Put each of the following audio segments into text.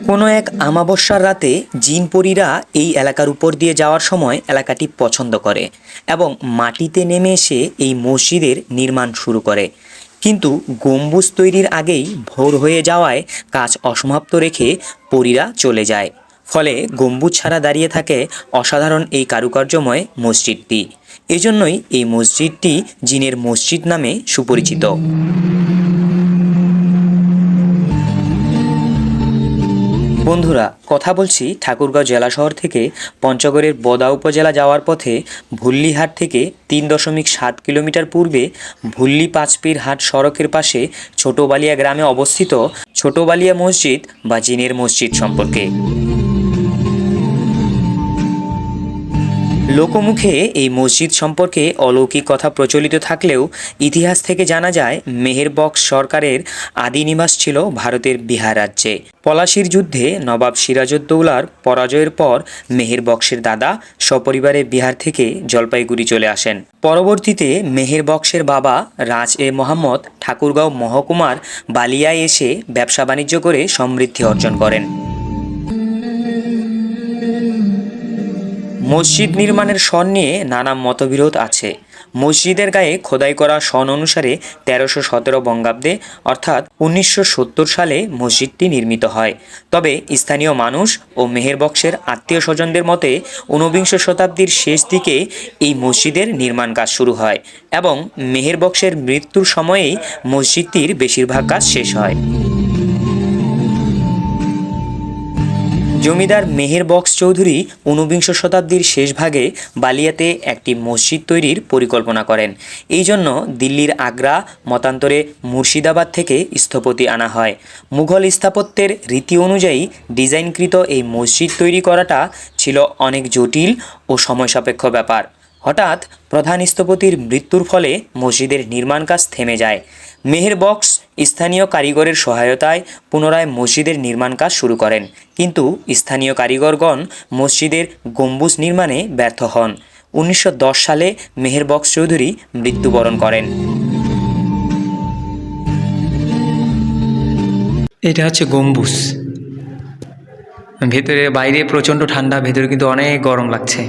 কোনো এক আমাবস্যার রাতে জিনপরীরা এই এলাকার উপর দিয়ে যাওয়ার সময় এলাকাটি পছন্দ করে এবং মাটিতে নেমে এসে এই মসজিদের নির্মাণ শুরু করে। কিন্তু গম্বুজ তৈরির আগেই ভোর হয়ে যাওয়ায় কাজ অসমাপ্ত রেখে পরীরা চলে যায়। ফলে গম্বুজ ছাড়া দাঁড়িয়ে থাকে অসাধারণ এই কারুকার্যময় মসজিদটি। এজন্যই এই মসজিদটি জিনের মসজিদ নামে সুপরিচিত। বন্ধুরা, কথা বলছি ঠাকুরগাঁও জেলা শহর থেকে পঞ্চগড়ের বদা উপজেলা যাওয়ার পথে ভুল্লিহাট থেকে ৩.৭ কিলোমিটার পূর্বে ভুল্লি পাঁচপীর হাট সড়কের পাশে ছোটবালিয়া গ্রামে অবস্থিত ছোটবালিয়া মসজিদ বা জিনের মসজিদ সম্পর্কে। লোকমুখে এই মসজিদ সম্পর্কে অলৌকিক কথা প্রচলিত থাকলেও ইতিহাস থেকে জানা যায় মেহেরবক্স সরকারের আদি নিবাস ছিল ভারতের বিহার রাজ্যে। পলাশির যুদ্ধে নবাব সিরাজউদ্দৌলার পরাজয়ের পর মেহেরবক্সের দাদা সপরিবারে বিহার থেকে জলপাইগুড়ি চলে আসেন। পরবর্তীতে মেহেরবক্সের বাবা রাজ এ মোহাম্মদ ঠাকুরগাঁও মহকুমার বালিয়ায় এসে ব্যবসা বাণিজ্য করে সমৃদ্ধি অর্জন করেন। মসজিদ নির্মাণের সন নিয়ে নানা মতবিরোধ আছে। মসজিদের গায়ে খোদাই করা সন অনুসারে ১৩১৭ বঙ্গাব্দে অর্থাৎ ১৯৭০ সালে মসজিদটি নির্মিত হয়। তবে স্থানীয় মানুষ ও মেহেরবক্সের আত্মীয় স্বজনদের মতে ১৯বিংশ শতাব্দীর শেষ দিকে এই মসজিদের নির্মাণ কাজ শুরু হয় এবং মেহেরবক্সের মৃত্যুর সময়েই মসজিদটির বেশিরভাগ কাজ শেষ হয়। জমিদার মেহেরবক্স চৌধুরী ১৯বিংশ শতাব্দীর শেষ ভাগে বালিয়াতে একটি মসজিদ তৈরির পরিকল্পনা করেন। এই জন্য দিল্লির আগ্রা মতান্তরে মুর্শিদাবাদ থেকে স্থপতি আনা হয়। মুঘল স্থাপত্যের রীতি অনুযায়ী ডিজাইনকৃত এই মসজিদ তৈরি করাটা ছিল অনেক জটিল ও সময়সাপেক্ষ ব্যাপার। হঠাৎ প্রধান স্থপতির মৃত্যুর ফলে মসজিদের নির্মাণ কাজ থেমে যায়। মেহেরবক্স স্থানীয় কারিগরের সহায়তায় পুনরায় মসজিদের নির্মাণ কাজ শুরু করেন, কিন্তু স্থানীয় কারিগরগণ মসজিদের গম্বুজ নির্মাণে ব্যর্থ হন। ১৯১০ সালে মেহেরবক্স চৌধুরী মৃত্যুবরণ করেন। এটা হচ্ছে গম্বুজ। ভেতরে বাইরে প্রচণ্ড ঠান্ডা, ভেতরে কিন্তু অনেক গরম লাগছে,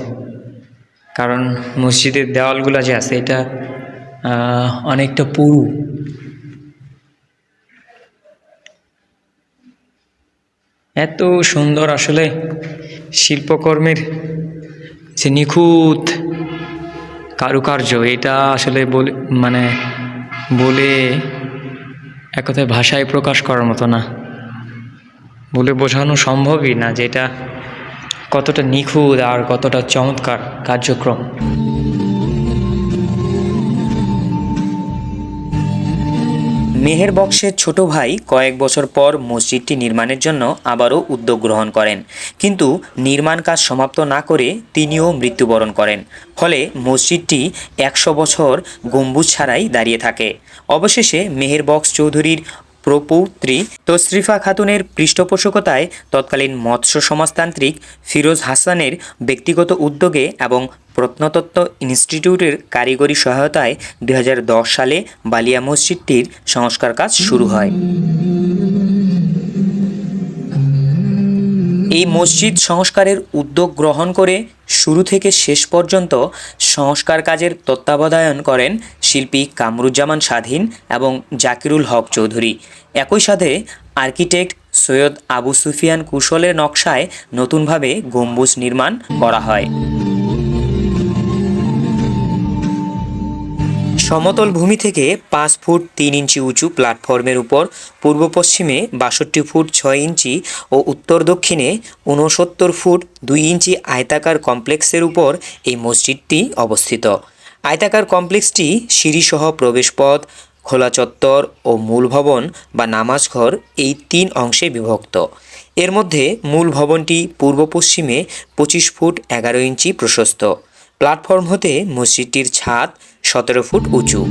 কারণ মসজিদের দেওয়ালগুলো যে আছে এটা অনেকটা পুরু। এত সুন্দর আসলে শিল্পকর্মের যে নিখুঁত কারুকার্য, এটা আসলে বলে এক কথায় ভাষায় প্রকাশ করার মতো না, বলে বোঝানো সম্ভবই না যে এটা কতটা নিখুঁত আর কতটা চমৎকার কার্যক্রম। মেহেরবক্সের ছোট ভাই কয়েক বছর পর মসজিদটি নির্মাণের জন্য আবারও উদ্যোগ গ্রহণ করেন, কিন্তু নির্মাণ কাজ সমাপ্ত না করে তিনিও মৃত্যুবরণ করেন। ফলে মসজিদটি ১০০ বছর গম্বুজ ছাড়াই দাঁড়িয়ে থাকে। অবশেষে মেহেরবক্স চৌধুরীর প্রপৌত্রী তশরিফা খাতুনের পৃষ্ঠপোষকতায় তৎকালীন মৎস্য সমাজতান্ত্রিক ফিরোজ হাসানের ব্যক্তিগত উদ্যোগে এবং প্রত্নতত্ত্ব ইনস্টিটিউটের কারিগরি সহায়তায় ২০১০ সালে বালিয়া মসজিদটির সংস্কার কাজ শুরু হয়। এই মসজিদ সংস্কারের উদ্যোগ গ্রহণ করে শুরু থেকে শেষ পর্যন্ত সংস্কার কাজের তত্ত্বাবধান করেন শিল্পী কামরুজ্জামান স্বাধীন এবং জাকিরুল হক চৌধুরী। একই সাথে আর্কিটেক্ট সৈয়দ আবু সুফিয়ান কুশলের নকশায় নতুনভাবে গম্বুজ নির্মাণ করা হয়। সমতল ভূমি থেকে ৫ ফুট ৩ ইঞ্চি উঁচু প্ল্যাটফর্মের উপর পূর্ব পশ্চিমে ৬২ ফুট ৬ ইঞ্চি ও উত্তর দক্ষিণে ৬৯ ফুট ২ ইঞ্চি আয়তাকার কমপ্লেক্সের উপর এই মসজিদটি অবস্থিত। আয়তাকার কমপ্লেক্সটি সিঁড়িসহ প্রবেশপথ, খোলা চত্বর ও মূল ভবন বা নামাজঘর এই ৩ অংশে বিভক্ত। এর মধ্যে মূল ভবনটি পূর্ব পশ্চিমে ২৫ ফুট ১১ ইঞ্চি প্রশস্ত। প্ল্যাটফর্ম হতে মসজিদটির ছাদ ১৭ ফুট উঁচু।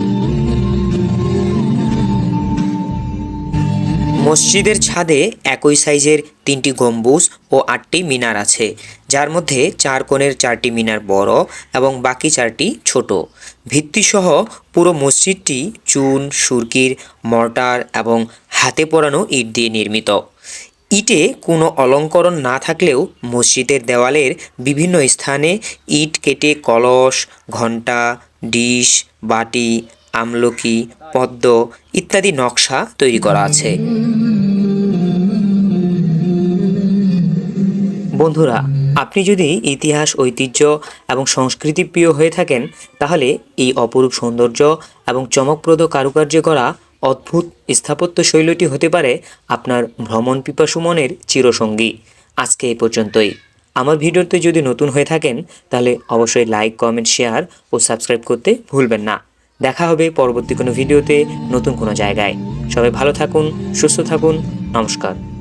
মসজিদের ছাদে একই সাইজের ৩টি গম্বুজ ও ৮টি মিনার আছে, যার মধ্যে ৪ কোণের ৪টি মিনার বড় এবং বাকি ৪টি ছোট। ভিত্তিসহ পুরো মসজিদটি চুন, সুরকির, মর্টার এবং হাতে পোড়ানো ইট দিয়ে নির্মিত। ইটে কোনো অলঙ্করণ না থাকলেও মসজিদের দেওয়ালের বিভিন্ন স্থানে ইট কেটে কলস, ঘণ্টা, ডিশ, বাটি, আমলকি, পদ্ম ইত্যাদি নকশা তৈরি করা আছে। বন্ধুরা, আপনি যদি ইতিহাস, ঐতিহ্য এবং সংস্কৃতি প্রিয় হয়ে থাকেন, তাহলে এই অপরূপ সৌন্দর্য এবং চমকপ্রদ কারুকার্যে করা অদ্ভুত স্থাপত্য শৈলীটি হতে পারে আপনার ভ্রমণ পিপাসু মনের চিরসঙ্গী। আজকে এই পর্যন্তই। আমার ভিডিওতে যদি নতুন হয়ে থাকেন, তাহলে অবশ্যই লাইক, কমেন্ট, শেয়ার ও সাবস্ক্রাইব করতে ভুলবেন না। দেখা হবে পরবর্তী কোনো ভিডিওতে নতুন কোনো জায়গায়। সবাই ভালো থাকুন, সুস্থ থাকুন। নমস্কার।